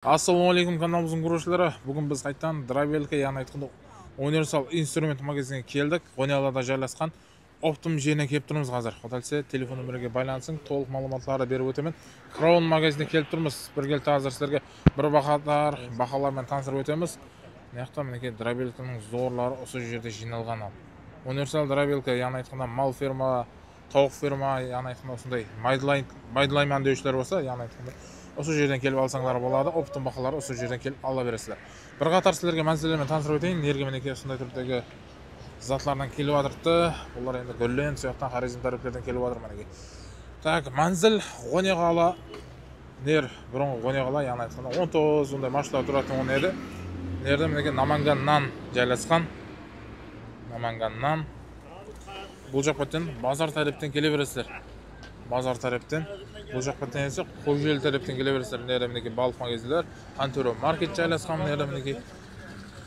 Ассалаумағалейкум каналымыздың көрушілері. Бүгін біз қайтадан драйвелке, яғни айтқанда универсал инструмент магазиніне келдік. Қонияларда жайласқан оптым жеріне келіп тұрмыз қазір. Құдалсе телефон нөмірге байланысың, толық малуматтарды беріп өтемін. Краун магазиніне келіп тұрмыз. Бір келді қазір сіздерге бір бағалармен таныстырып өтеміз. Мынаяқта мінекей драйвелкенің зорлары осы жерде жиналған ал. Универсал драйвелке, яғни айтқанда мал ферма, тауық ферма, яғни айтқанда осындай майдлайман деушілер болса, яғни айтқанда осы жерден келіп алсаңдар болады. Оптым бағалары осы жерден келіп ала бересіздер. Bir қатар сіздерге мәселелермен таныстырып өтейін. Нерге мінекей осындай түрдегі затлардан келіп жатырды. Бұлар енді гүллен сияқтан хорезм тарифтерден келіп жатыр мінекей. Так, манзил Ғонеғала нер бұрынғы Ғонеғала, яғни айтқанда 19 ондай машина тұратын он еді. Нерде мінекей Наманганнан жайласқан. Наманганнан. Бұл жақ беттен базар тарифтен келе бересіздер. Базар тарифтен. Бұл жақ беттен есе Қожел тарифтен келе бересіздер. Нерде мінекей балық магазиндер, Антуро маркет жайласқан. Нерде мінекей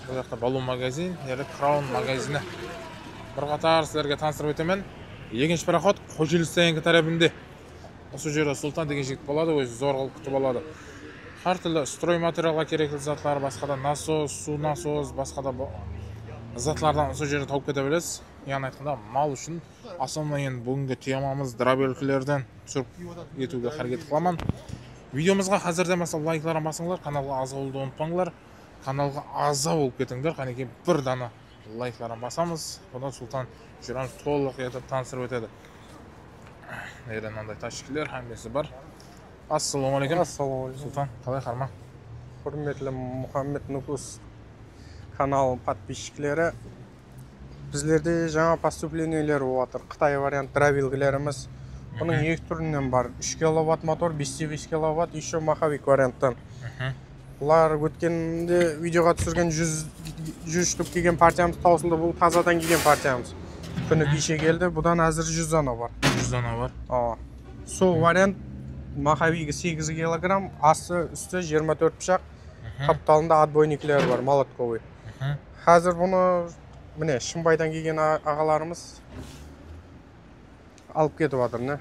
бұл жақта балун магазин, нерде Краун магазині. Bir қатар сіздерге таныстырып өтемін. Екінші пароход Қожелстенгі тарабында. Осы жерде Султан деген жігіт болады, өзі зор қылып күтіп алады. Har түрлі строй материалға керекті затлар, басқада насос, су насос, басқада затлардан осы жерде тауып кете білесіз. Яғни айтқанда мал үшін основной бүгінгі темамыз драйвелкелерден түсіріп етуге әрекет қыламын. Видеомызға қазірден бастап лайкларын басыңдар, каналға аза болуды ұмытпаңдар. Каналға аза болып кетіңдер. Қанекей бір дана лайкларын басамыз. Бұдан Султан жүреміз толық етіп таныстырып өтеді. Нерде мынандай ташкилер әмбесі бар. Ассалаумағалейкум. Ассалаумағалейкум. Султан, қалай қарма? Құрметлі Мұхаммед Нукус канал подписчиклері. Біздерде жаңа поступлениелер болатыр. Қытай вариант драйвелкелеріміз. Бұның екі түрінен бар. 3 киловатт мотор, 5-5 киловатт, еще маховик варианттан. Бұлар өткенде видеоға түсірген 100 штук келген партиямыз таусылды. Бұл тазадан келген партиямыз. Күні кеше келді. Бұдан әзір 100 дана бар. 100 дана бар. Сол вариант маховигі 8 килограмм, асты үсті 24 пышақ. Қапталында отбойниклер бар, молотковый. Қазір бұны міне Шымбайдан келген ағаларымыз алып кетіп жатыр.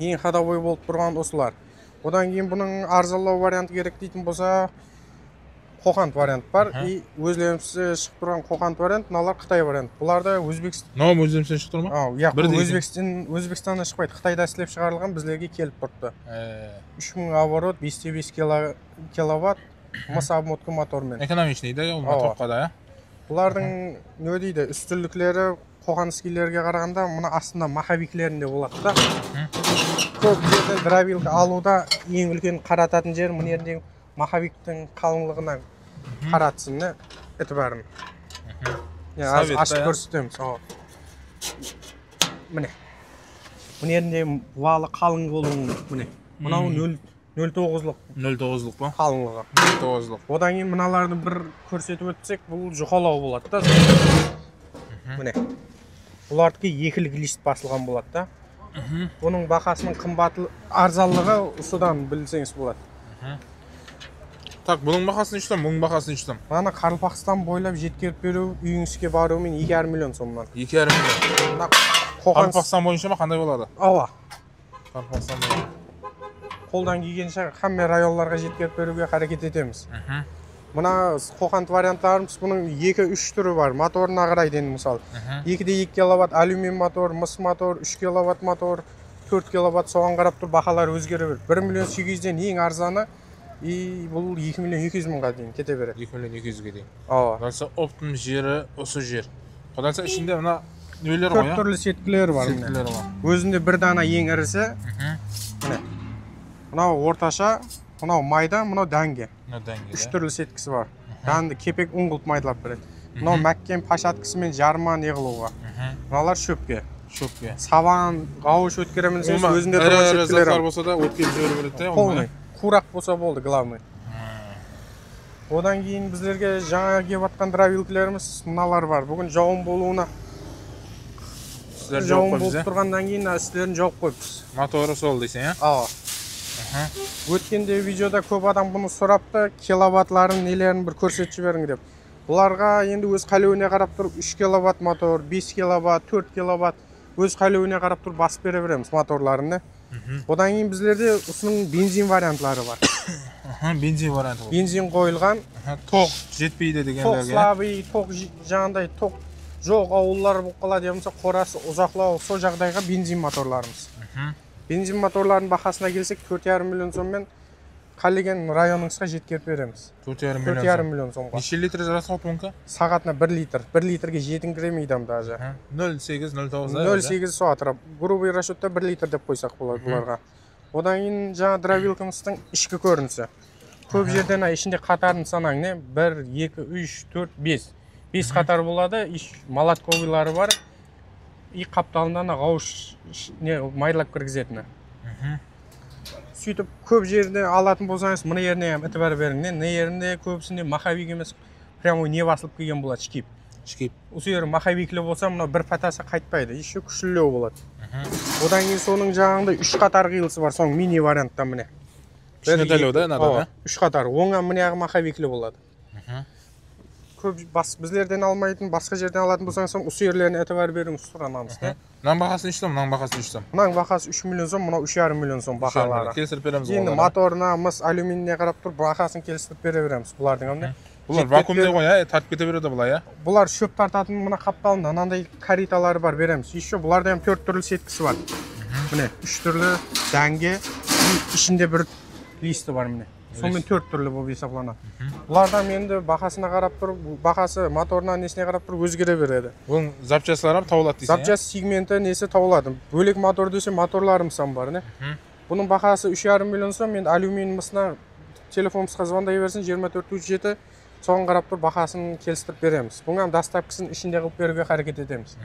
Ең ходовой болып тұрған осылар. Одан кейін бұның арзалау варианты керек дейтін болса, қоқант вариант бар. Өзлерімізде шығып тұрған қоқант вариант, мыналар Қытай вариант. Бұларда Өзбекстан. Мынау өзімізден шығып тұр ма? Иә, Өзбекстаннан шықпайды. Қытайда істеліп шығарылған, біздерге келіп тұрды. 3000 оборот, 5-5 киловатт, мыс обмотка мотормен. Экономичный да, моторға да, Бұлардың не дейді, үстірліктері қоқан скилерге қарағанда мұны астында маховиклерінде болады да. Көп жерде драйвелка алуда ең үлкен қарататын жер мұнердегі маховиктің қалыңлығына қаратсын, еті бәрін. Ашып көрсетеміз. Міне. Мұнерінде валы қалың болуы міне. Мұнау 0.9-лық. 0.9-лық па? Қалыңлығы. 0.9-лық. Одан кейін мыналарды бір көрсетіп өтсек, бұл жұқалау болады да. Міне. Бұлардікі екілік лист басылған болады да. Оның бақасының қымбаты арзалығы ұсыдан білсеңіз болады. Так, бұның бақасын іштім, мұның бақасын іштім. Мана Қарылпақстан бойлап жеткеріп беру, үйіңізге баруымен 2,5 миллион сомнан. 2,5 миллион. Қарылпақстан бойынша ма қандай болады? Ала. Қарылпақстан бойынша. Қолдан келгенше қамме районларға жеткеріп беруге қарекет етеміз. Мына қоқант варианттарымыз бұның 2-3 түрі бар. Моторына қарайды енді мысалы. 2-2 киловатт алюмин мотор, мыс мотор, 3 киловатт мотор, 4 киловатт соған қарап тұр, бағалар өзгере береді. 1 миллион 800-ден ең арзаны, бұл 2 миллион 200 мыңға дейін кете береді. 2 миллион 200-ге дейін. Құдалса оптым жері осы жер. Құдалса ішінде мына нөлер ғой, 4 түрлі сеткілері бар. Өзінде бір дана ең ірісі. Мынау орташа, мынау майда, мынау дәнге. 3 түрлі сеткісі бар. Дәнді кепек ұңғылып майдалап береді. Мынау мәккен пашаткісі мен жарма не қылуға. Мыналар шөпке. Саван, ғауыш өткеремінсіз өзінде тұрған сеткілері. Әр болса да өткеліп жөрі береді. Қолмай. Құрақ болса болды, главный. Одан кейін біздерге жаңа кеп атқан драйвелкелеріміз мыналар бар. Бүгін жауын болуына жауын болып тұрғандан кейін үстерін жауып қойыппыз. Моторы сол дейсің, Өткенде видеода көп адам бұны сұрапты, киловаттларын нелерін бір көрсетіп жіберің деп. Бұларға енді өз қалеуіне қарап тұрып 3 киловатт мотор, 5 киловатт, 4 киловатт өз қалеуіне қарап тұрып басып бере береміз моторларын. Одан кейін біздерде осының бензин вариантлары бар. Бензин варианты. Бензин қойылған. Тоқ жетпейді дегендерге. Тоқ слабый, тоқ жаңағыдай тоқ жоқ ауылдар болып қалады болса, қорасы ұзақлау, сол жағдайға бензин моторларымыз. Бензин моторлардың бағасына келсек 4,5 миллион соммен Қалеген районыңызға жеткеріп береміз. 4,5 миллион сомға. Неше литр расход мүмкін? Сағатына 1 литр. 1 литрге жетіңкіремейді даже. 0,8-0,9. 0,8 суатыр. Грубый расчетта 1 литр деп қойсақ болады бұларға. Одан кейін жаңа дровилкамыздың ішкі көрінісі. Көп жерден ішінде қатарын санаң не? 1, 2, 3, 4, 5. 5 қатар болады. Молотковыйлары бар. И қапталынан ғауыш майлап кіргізетіні. Сөйтіп көп жерде алатын болсаңыз, мұны еріне әтібар берің. Не ерінде көбісінде махавик емес, прямо не басылып келген болады, шкип. Осы ері махавиклі болса, мұна бір патасы қайтпайды, еще күшілеу болады. Одан кейін соның жаңағында 3 қатар қиылысы бар, соның мини вариантта міне. 3 қатарлау да, надо, 3 қатар, оңа міне ағы махавиклі болады. Көп біздерден алмайтын, басқа жерден алатын болсаңыз, осы ерлеріне әтібар беріңіз сұранамыз. Мұның бағасын үштім, мұның бағасын үштім. Мұның бағасы 3 миллион сом, мұна 3,5 миллион сом бағалары. Келісіріп береміз. Енді моторына, мыс, алюминіне қарап тұр, бағасын келісіріп бере береміз бұлардың әміне. Бұлар вакуумде ғой, тартып кете береді бұлай, Бұлар шөп тартатын мұна қапталында, анандай кариталары бар береміз. Еще бұларда 4 түрлі сеткісі бар. Міне, 3 түрлі дәнге, ішінде бір листі бар міне. Сонымен 4 түрлі болып есапланады. Бұлардан енді бағасына қарап тұр, бағасы моторына несіне қарап тұр, өзгере береді. Оның запчастылары табылады дейсің? Запчаст сегменті несі табылады. Бөлек мотор десе моторларымыз бар, не? Бұның бағасы 3,5 миллион сом, енді алюминий мысына телефонымызға звондай берсін 2437, соған қарап тұр, бағасын келістіріп береміз. Бұның доставкасын ішінде қылып беруге қарекет етеміз.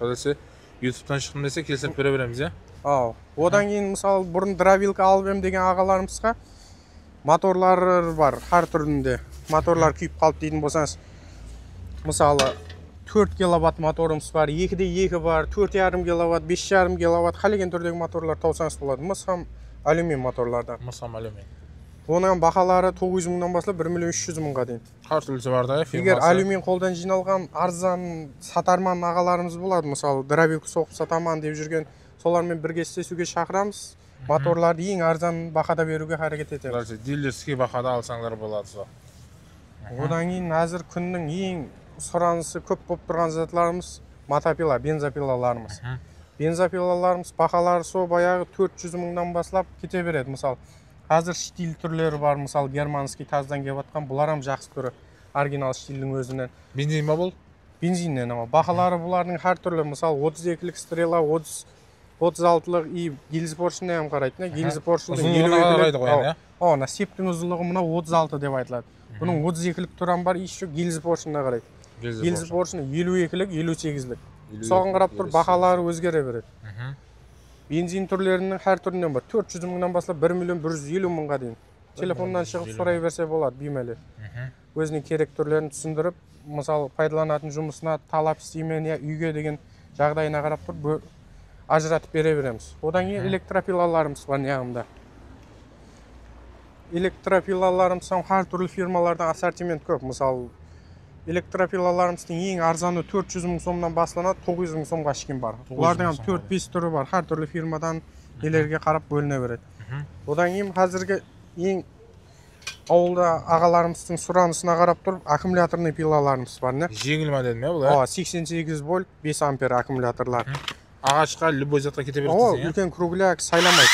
Қадасы, YouTube-тан шықтым десе келістіріп бере береміз, Одан кейін мысалы бұрын дровилка алып ем деген ағаларымызға моторлар бар, har түрінде. Моторлар күйіп қалып дейтін болсаңыз, мысалы 4 киловатт моторымыз бар, 2/2 бар, 4,5 киловатт, 5,5 киловатт, қалеген түрдегі моторлар тауысаңыз болады. Мысам алюмин моторлардан. Мысам алюмин. Оның бағалары 900 мыңнан басылып 1 миллион 300 мыңға дейін. Қар түрлісі бар да, Егер алюмин қолдан жиналған арзан сатарман ағаларымыз болады, мысалы дровилка соғып сатаман деп жүрген, солармен бірге істесуге шақырамыз. Моторларды ең арзан бағада беруге қарекет етеміз. Дилерский бағада алсаңдар болады. Одан кейін әзір күннің ең сұранысы көп болып тұрған затларымыз мотопила, бензопилаларымыз. Бензопилаларымыз бағалары со баяғы 400 мыңнан басылап кете береді. Мысалы, қазір штиль түрлері бар, мысалы германский таздан келіп атқан, бұларам жақсы түрі оригинал штильдің өзінен. Бензин ба бұл? Бензиннен, ama бағалары бұлардың har түрлі, мысалы 32-лік стрела, 36-лық и гильзі поршынне қарайды. Гильзі поршынның 52-лік. Ona септің ұзынлығы мұна 36 деп айтылады. Бұның 32-лік тұран бар, еще гильзі поршынына қарайды. Гильзі поршыны 52-лік, 58-лік. Соған қарап тұр, бағалары өзгере береді. Бензин түрлерінің har түрінен бар. 400 мыңнан басылып 1 миллион 150 мыңға дейін. Телефоннан шығып сұрай берсе болады, беймәлі. Өзінің керек түрлерін түсіндіріп, мысалы пайдаланатын жұмысына талап істеймен, үйге деген жағдайына қарап тұр, ажыратып бере береміз. Одан кейін электропилаларымыз бар неғымда. Электропилаларымыз har түрлі фирмалардан ассортимент көп. Мысалы, электропилаларымыздың ең арзаны 400 мың сомнан басыланады, 900 мың сомға шыққан бар. Олардың 4-5 түрі бар, har түрлі фирмадан нелерге қарап бөліне береді. Одан кейін қазіргі ең ауылда ағаларымыздың сұранысына қарап тұр, аккумуляторный пилаларымыз бар, не? Жеңіл ма дедім, бұлай? 88 вольт, 5 ампер аккумуляторлар. Ағашқа, любой затқа кете береді. Үлкен кругляк сайламайды.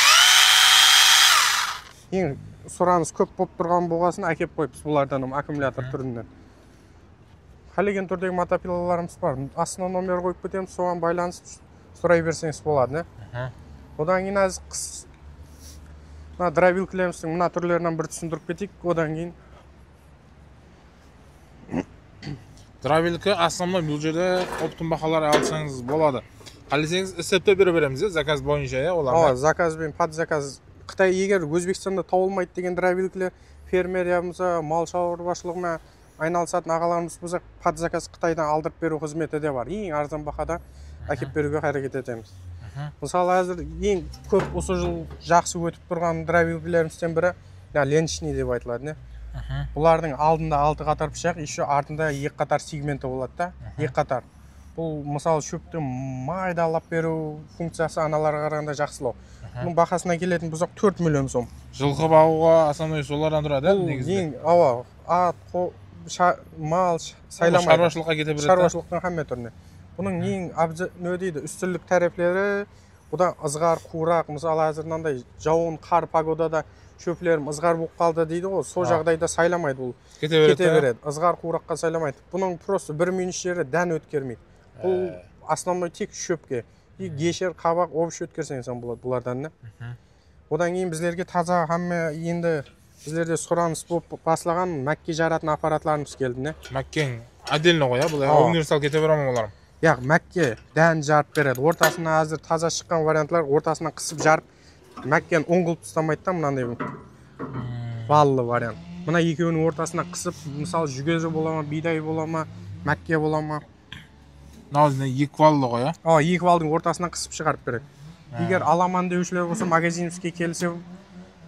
Ең сұраныс көп болып тұрған болғасын әкеп қойыппыз бұлардан аккумулятор түрінен. Қалеген түрдегі мотопилаларымыз бар. Астына номер қойып кетеміз, соған байланысып сұрай берсеңіз болады, не? Одан кейін әз қыс дровилкілеріміздің мұна түрлерінен бір түсіндіріп кетейік, одан кейін. Дровилка основной бұл жерде оптым бағалары алсаңыз болады. Қалесеңіз есептеп бере береміз, заказ бойынша, олар? Заказ бен подзаказ. Қытай егер Өзбекстанда табылмайды деген дровилкілер фермерия мал шаруашылығымен айналысатын ағаларымыз болса, подзаказ Қытайдан алдырып беру қызметі де бар. Ең арзан бағада әкеп беруге қарекет етеміз. Мысалы, әзір ең көп осы жыл жақсы өтіп тұрған дровилкілерімізден бірі ленчный деп айтылады, не? Бұлардың алдында 6 қатар пышақ, еще артында 2 қатар сегменті болады да, 2 қатар. бұл мысалы шөпті майдалап беру функциясы аналарға қарағанда жақсылау. Бұның бағасына келетін болсақ 4 миллион сом. Жылқы бағуға основной солардан тұрады негізінде. Ең ат, мал сайламайды. Шаруашылыққа кете береді. Шаруашылықтың хамме түріне. Бұның ең дейді, үстілік тәрефлері, бұда ызғар, қурақ, мысалы әзір мынандай жауын, қар погодада шөплерім ызғар болып қалды дейді ғой, сол жағдайда сайламайды бұл. Кете береді. Ызғар, қураққа сайламайды. Бұның просто бір минус жері дән өткермейді. Бұл основной тек шөпке. Гешер, қабақ, овощ өткерсең болады бұлардан. Одан кейін біздерге таза хамме енді біздерде сұраныс болып басылаған мәкке жаратын аппаратларымыз келді. Мәккең отдельно ғой, бұл универсал кете бере ма олар? Яғ, мәкке дән жарып береді. Ортасына әзір таза шыққан вариантлар ортасына қысып жарып, мәккен оңғылып тұстамайды да, мынандай баллы вариант. Мына екеуінің ортасына қысып, мысалы жүгері бола ма, бидай бола ма, мәкке бола ма. Мынау екі валлы ғой, а? Екі валдың ортасына қысып шығарып береді. Егер аламан деушілер болса, магазинімізге келсе,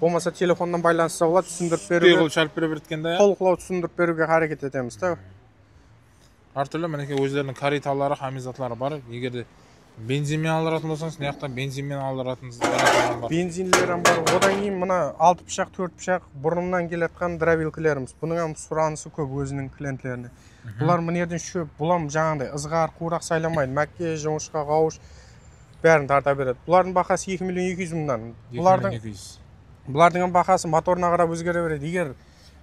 болмаса телефоннан байланысса болады, түсіндіріп беруге. Шалып бере береткенде, толықлау түсіндіріп беруге харекет етеміз та. Әртүрлі мінекей өздерінің кариталары, хамизатлары бар. Егерде бензинмен алдыратын болсаңыз, не яқтан бензинмен алдыратыныз бар. Бензинлерім бар. Одан кейін мына 6 пышақ, 4 пышақ бұрыннан келетқан дровилкілеріміз. Бұның сұранысы көп өзінің клиенттеріне. Бұлар мінерден шөп, бұлам жаңағыдай ызғар, қурақ сайламайды. Мәкке, жоңышқа, қауыш бәрін тарта береді. Бұлардың бақасы 2 миллион 200 мыңнан. Бұлардың бақасы моторына қарап өзгере береді. Егер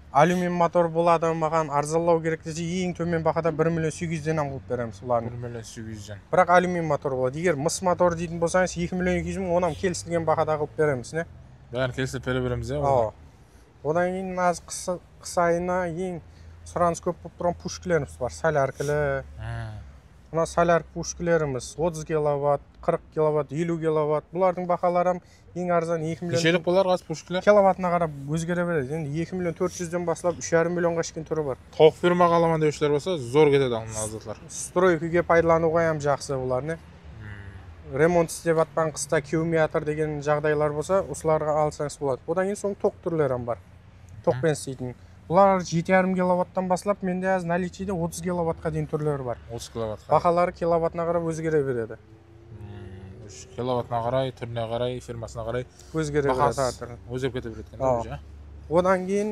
алюмин мотор болады, маған арзалау керек десе, ең төмен бақада 1 миллион 800-ден қылып береміз бұларын. 1 миллион 800-ден. Бірақ алюмин мотор болады. Егер мыс мотор дейтін болсаңыз, 2 миллион 200 мың, онан келісілген бақада қылып береміз, не? Бәрін келісіп бере береміз, е? Одан кейін аз қыс айына ең сұраныс көп болып тұрған пушкілеріміз бар, соляркілі. Мына соляр пушкілеріміз 30 киловатт, 40 киловатт, 50 киловатт. Бұлардың бақалары ең арзан 2 миллион. Кешелік болар қаз пушкілер? Киловаттына қарап өзгере береді. Енді 2 миллион 400-ден басылап 3,5 миллионға шыққан түрі бар. Тоқ фирма қаламан деушілер болса, зор кетеді мына азатлар. Стройкіге пайдалануға ем жақсы бұлар, не? Ремонт істеп атпан қыста кеуме атыр деген жағдайлар болса, осыларға алсаңыз болады. Одан кейін соң тоқ түрлері бар. Тоқпен істейтін. Бұлар 7,5 киловаттан басылап, менде аз наличиде 30 киловаттқа дейін түрлері бар. 30 киловаттқа. Бақалары киловаттына қарап өзгере береді. Киловаттына қарай, түріне қарай, фирмасына қарай өзгере береді. Өзгеріп кете береді. Одан кейін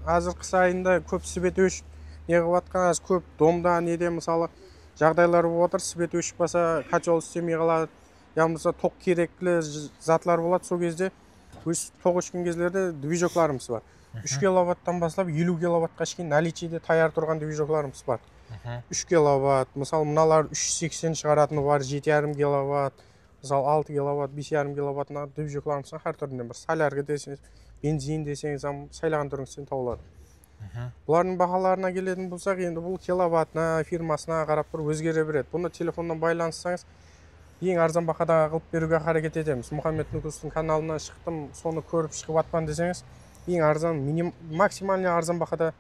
азыр қыс айында көп свет өшіп, не қылып атқан, аз көп домда неде мысалы жағдайлар болып отыр, свет өшіп баса котел істемей қалады. Яғни тоқ керекті затлар болады, сол кезде тоқ өшкен кездерде движокларымыз бар. 3 киловаттан басылап 50 киловаттқа шейін наличиде таяр тұрған движокларымыз бар. 3 киловатт, мысалы мыналар 380 шығаратыны бар, 7,5 киловатт, мысалы 6 киловатт, 5,5 киловаттына движокларымыз әр түрінен бар. Солярға десеңіз, бензин десеңіз, сайлаған түріңізден табылады. Бұлардың бағаларына келетін болсақ, енді бұл киловаттына, фирмасына қарап тұр өзгере береді. Бұны телефоннан байланыссаңыз, ең арзан бақада қылып беруге харекет етеміз. Мұхаммед Нукустың каналынан шықтым, соны көріп шығып атпан десеңіз, ең арзан, максимальный арзан бақада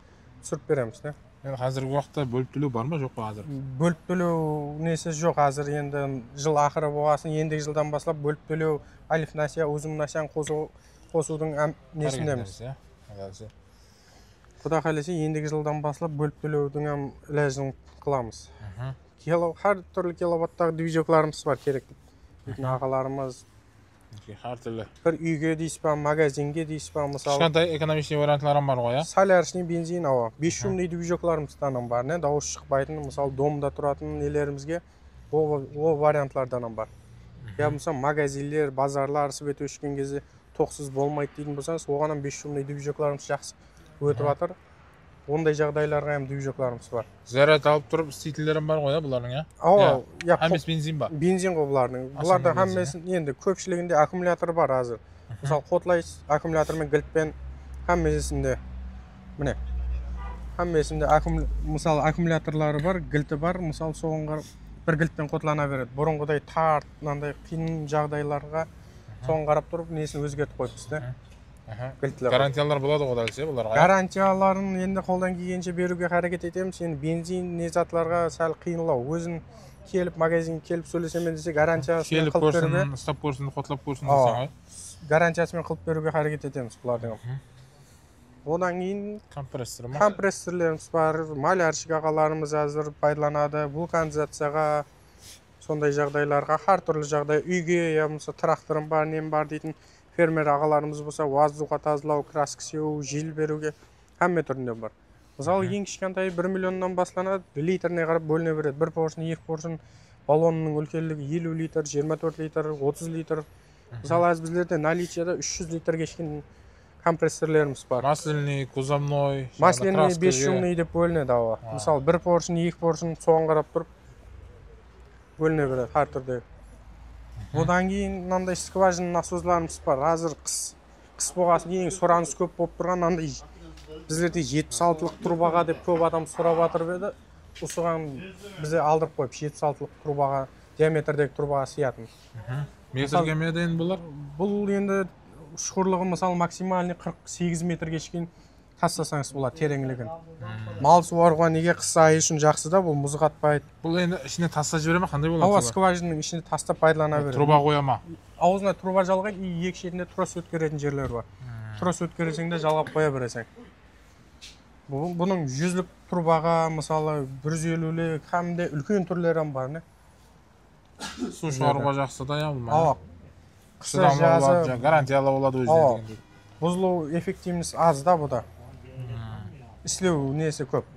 түсіріп береміз. Қазіргі уақытта бөліп төлеу бар ма, жоқ па қазір? Бөліп төлеу несі жоқ, қазір енді жыл ақыры болғасын, ендегі жылдан басылап бөліп төлеу алиф насия, өзім насиян қосудың несіндеміз. Құда қалесе ендегі жылдан басылап бөліп төлеудің ләжін қыламыз. Әр түрлі киловаттағы движокларымыз бар керекті. Ағаларымыз әр түрлі. Бір үйге дейсіз ба, магазинге дейсіз ба, мысалы. Кішкентай экономичный вариантларым бар ғой, соляршный бензин, 5 шумный движокларымыздан бар, дауыс шықпайтын, мысалы домда тұратын нелерімізге ол вариантлардан бар. Я мысалы магазинлер, базарлар свет өшкен кезде тоқсыз болмайды дейтін болсаңыз, оғаннан 5 шумный движокларымыз жақсы өтіп жатыр. Ондай жағдайларға движокларымыз бар. Заряд алып тұрып істейтіндерім бар ғой, бұлардың, Әмес бензин ба? Бензин ғой бұлардың. Бұлардың әмесін енді көпшілігінде аккумулятор бар азыр. Мысалы қотлайсыз, аккумулятормен гілтпен әмесінде, міне, әмесінде мысалы аккумуляторлары бар, гілті бар, мысалы соғынға бір гілтпен қотлана береді. Бұрынғыдай тарт, мынандай қиын жағдайларға соғын қарап тұрып, несін өзгертіп қойыпсыз. Гарантиялар болады ғой дәлсе бұларға? Гарантияларын енді қолдан келгенше беруге харекет етеміз. Енді бензин незатларға сәл қиынлау. Өзін келіп, магазинге келіп сөйлесемен десе, гарантиясымен қылып беруге. Келіп көрсін, ұстап көрсін, қотлап көрсін десең ғой? Гарантиясымен қылып беруге харекет етеміз бұлардың. Одан кейін компрессор ма? компрессорлеріміз бар, малярщик ағаларымыз әзір пайдаланады вулканизацияға, сондай жағдайларға, har түрлі жағдай, үйге я болмаса тракторым бар, нем бар дейтін фермер ағаларымыз болса, воздуха тазалау, краска сеу, жел беруге hamma түрінде бар. Мысалы, ең кішкентай 1 миллионнан басталады, литріне қарап бөліне береді. 1 поршын, 2 поршын, баллонның үлкенлігі 50 литр, 24 литр, 30 литр. Мысалы, аз біздерде наличияда 300 литрге шейін компрессорлеріміз бар. Масляный, кузовной, Масляный, 5 жылный деп бөлінеді ауа. Мысалы, 1 поршын, 2 поршын соған қарап тұрып бөліне береді har түрде. Одан кейін мынандай скважина насозларымыз бар. Қазір қыс болғасын ең сұраныс көп болып тұрған мынандай біздерде 76-лық трубаға деп көп адам сұрап жатыр еді. Осыған бізде алдырып қойып 76-лық трубаға, диаметрдегі трубаға сиятын. Метрге ме дейін бұлар? Бұл енді шұғырлығы мысалы максимальный 48 метрге шейін тастасаңыз болады тереңлігін. Мал суаруға неге қыс айы үшін жақсы да, бұл мұз қатпайды. Бұл енді ішіне тастап жібере ме, қандай болады? Ауа скважинаның ішіне тастап пайдалана береді. Труба қоя ма? Аузына труба жалғайды, екі шетінде трос өткеретін жерлер бар. Трос өткересең де жалғап қоя бересің. Бұның 100-лік трубаға, мысалы 150-лік, кәдімгі үлкен түрлері бар, не? Су шығаруға жақсы да, я бұл ма? Ауа. Қысы жазы гарантиялы болады өзіне дегендей. Бұзылу эффективность аз да бұда. Іслеу несі көп.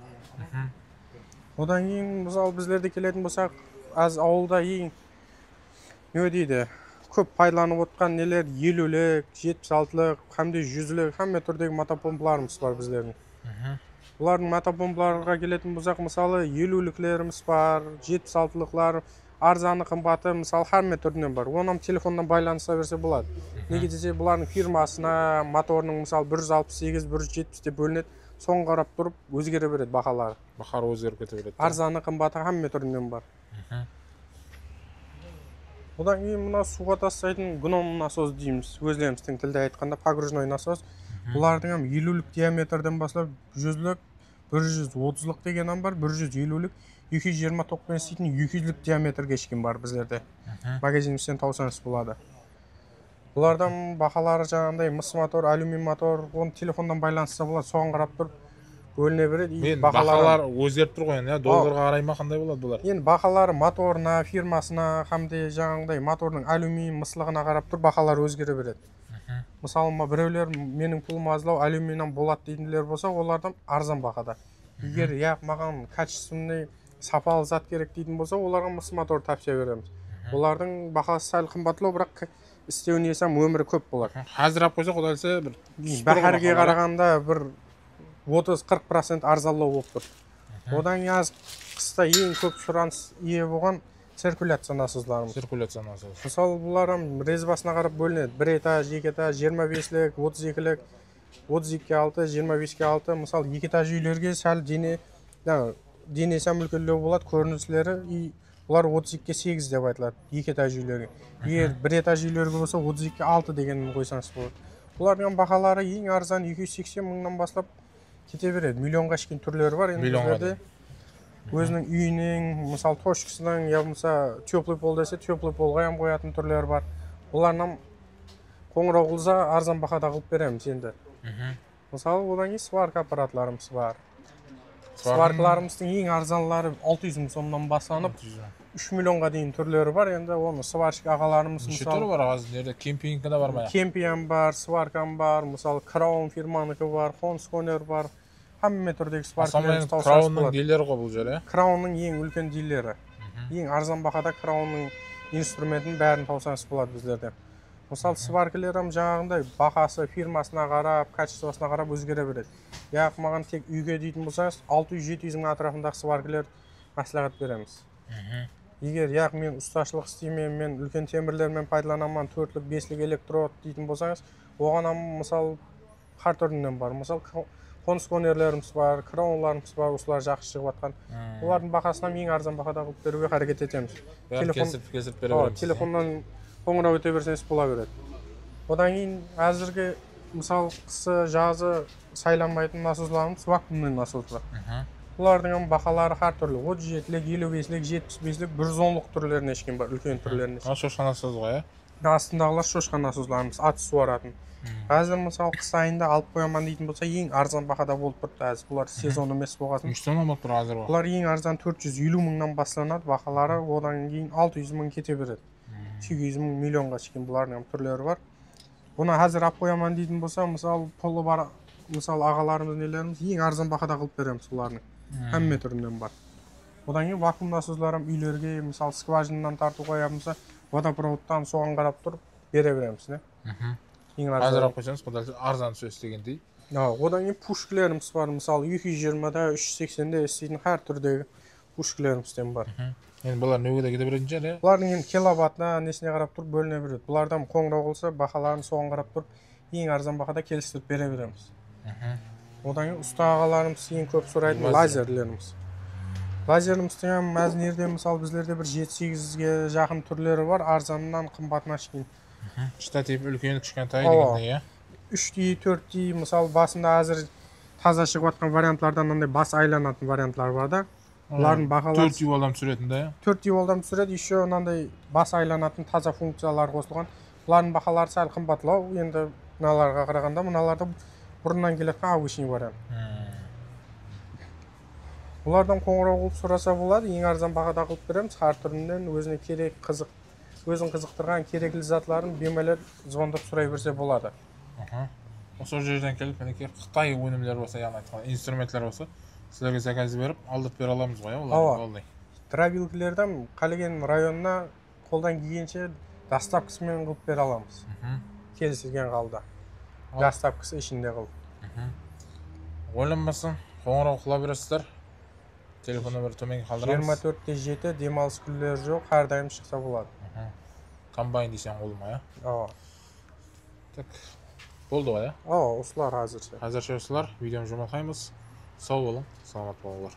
Одан кейін, мысалы, біздерде келетін болсақ, аз ауылда ең не дейді, көп пайдаланып отқан нелер 50-лік, 76-лік, кәдімгі 100-лік, hamma түрдегі мотопомпаларымыз бар біздердің. Бұлардың мотопомпаларға келетін болсақ, мысалы, 50-ліклеріміз бар, 76-лыклар, арзаны қымбаты, мысалы, hamma түрінен бар. Онам телефондан байланыса берсе болады. Неге десе, бұлардың фирмасына моторының, мысалы, 168, 170 деп бөлінеді. Соң қарап тұрып, өзгере береді бағалары. Бақары өзгеріп кете береді. Арзаны қымбаты hamma түрінен бар. Одан кейін мына суға тастайтын гном насос дейміз. Өзлеріміздің тілде айтқанда погружной насос. Бұлардың 50-лік диаметрден бастап 100-лік, 130-лық деген бар, 150-лік, 229 істейтін 200-лік диаметрге шейін бар біздерде. Магазинімізден таусаңыз болады. Бұлардан бағалары жаңағындай мыс мотор, алюмин мотор, оны телефондан байланысса болады, соған қарап тұрып бөліне береді. Мен бағалар өзгеріп тұр ғой, долларға қарай ма, қандай болады бұлар? Енді бағалары моторына, фирмасына, хамде жаңағындай моторның алюмин мыслығына қарап тұр, бағалар өзгере береді. Мысалы, біреулер менің пұлым азлау алюминнан болады дейтіндер болса, олардан арзан бағада. Егер маған качественный сапалы зат керек дейтін болса, оларға мыс мотор тапсыра береміз. Олардың бағасы сәл қымбатлау, бірақ істеуін есем өмірі көп болады. Қазір алып қойса, құдай қаласа бір бәһәрге қарағанда бір 30-40% арзанлау болып тұр. Одан аз қыста ең көп сұраныс ие болған циркуляция насозларымыз. Циркуляция насоз. Мысалы, бұларым резбасына қарап бөлінеді. 1 этаж, 2 этаж, 25-лік, 32-лік, 32-ке 6, 25-ке 6. Мысалы, 2 этаж үйлерге сәл дене сәл үлкендеу болады, көріністері. Бұлар 32-ке 8 деп айтылады, 2 этаж үйлерге. Егер 1 этаж үйлерге болса, 32-ке 6 дегенін қойсаңыз болады. Бұлардың бағалары ең арзан 280 мыңнан бастап кете береді. Миллионға шейін түрлері бар. Миллионға. Өзінің үйінің, мысалы, точкасының, я болмаса теплый пол десе, теплый полға қоятын түрлері бар. Олардан қоңырау қылса, арзан бағада қылып береміз енді. Мысалы, одан кейін сварка аппаратларымыз бар. Сваркаларымыздың ең арзанлары 600 мың сомнан басталып, 3 миллионға дейін түрлері бар. Енді оны сварщик ағаларымыз, мысалы, түрлері бар қазір, кемпинг да бар ма? Кемпиям бар, сваркам бар, мысалы, Краун фирманыкі бар, Хонсконер бар. Hamma түрдегі сваркаларымыз таусаңыз болады. Краунның дилері ғой бұл жер, е? Краунның ең үлкен дилері. Ең арзан бағада Краунның инструментін бәрін таусаңыз болады біздерде. Мысалы, сваркаларым жаңағындай бағасы фирмасына қарап, качествосына қарап өзгере береді. Яғни маған тек үйге дейтін болсаңыз, 600-700 мың атрафындағы сваркалар мәслихат береміз. Егер яғни мен ұсташылық істеймін, мен үлкен темірлермен пайдаланамын, 4-лік, 5-лік электрод дейтін болсаңыз, оған мысалы har түрінен бар. Мысалы, Хонсконерлеріміз бар, краунларымыз бар, осылар жақсы шығып жатқан. Олардың бағасынан ең арзан бағада қылып беруге әрекет етеміз. Кесіп бере береміз. Телефоннан қоңырау өте берсеңіз бола береді. Одан кейін әзірге мысалы қысы жазы сайланбайтын насозларымыз вакуумный насозлар. Бұлардың бағалары har түрлі. 37-лік, 55-лік, 75-лік, 110-лық түрлеріне шейін бар, үлкен түрлеріне. Шошқа насоз ғой, астындағылар шошқа насозларымыз ат суаратын. Қазір мысалы қыс айында алып қояман дейтін болса ең арзан бағада болып тұрды әзір. Бұлар сезон емес болғасын. Нечтен болып тұр қазір Бұлар ең арзан 450 мыңнан басталады, бағалары одан кейін 600 мың кете береді. 800 мың миллионға шейін бұлардың түрлері бар. Бұны қазір алып қояман дейтін болса, мысалы пұлы бар, мысалы ағаларымыз нелеріміз ең арзан бағада қылып береміз олардың. Әмме түрінен бар. Одан кейін вакуум насозларым үйлерге, мысалы скважинадан тарту қоямыз, водопроводтан соған қарап тұрып бере береміз, не? Қазір алып қойсаңыз, құдалсы арзан сөз дегендей. Одан кейін пушкілеріміз бар, мысалы 220-да, 380-де істейтін әр түрдегі пушкілерімізден бар. Енді бұлар нөге де кете беретін шығар, Бұлардың енді киловаттына несіне қарап тұрып бөліне береді. Бұлардан қоңырау қылса, бағаларын соған қарап тұрып, ең арзан бағада келістіріп бере береміз. Одан кейін ұста ағаларымыз ең көп сұрайтын лазерлеріміз. Лазеріміздің мәзінерде мысалы біздерде бір 7-8-ге жақын түрлері бар, арзанынан қымбатына шейін. Штатив үлкен кішкентай дегендей, 3D, 4D, мысалы басында қазір таза шығып жатқан варианттардан андай бас айланатын варианттар бар да. Бұлардың бағалары 4D волдам түсіретін да, 4D волдам түсіреді, еще мынандай бас айланатын таза функциялар қосылған. Бұлардың бағалары сәл қымбатлау, енді мыналарға қарағанда мыналарды бұрыннан келетін обычный вариант. Бұлардан қоңырау қылып сұраса болады, ең арзан бағада қылып береміз, әр түрінен өзіне керек қызық, өзін қызықтырған керекті затларын бемелер звондап сұрай берсе болады. Осы жерден келіп, мінекей Қытай өнімдері болса, яғни айтқан инструменттер болса, сіздерге заказ беріп, алдып бере аламыз ғой, олар. Дробилкілерден Қалеген районына қолдан келгенше доставкасымен қылып бере аламыз. Келісілген қалда. Доставкасы ішінде қылып. Ойланбасын, қоңырау қыла бересіздер. Телефон нөмірі төменге қалдырамыз. 24-7 демалыс күндері жоқ, әрдайым шықса болады. Комбайн дейсен қолыма, Так, болды ғой, осылар әзірше. Әзірше осылар, видеоны жұмылқаймыз. Сау болың, саламат болыңдар.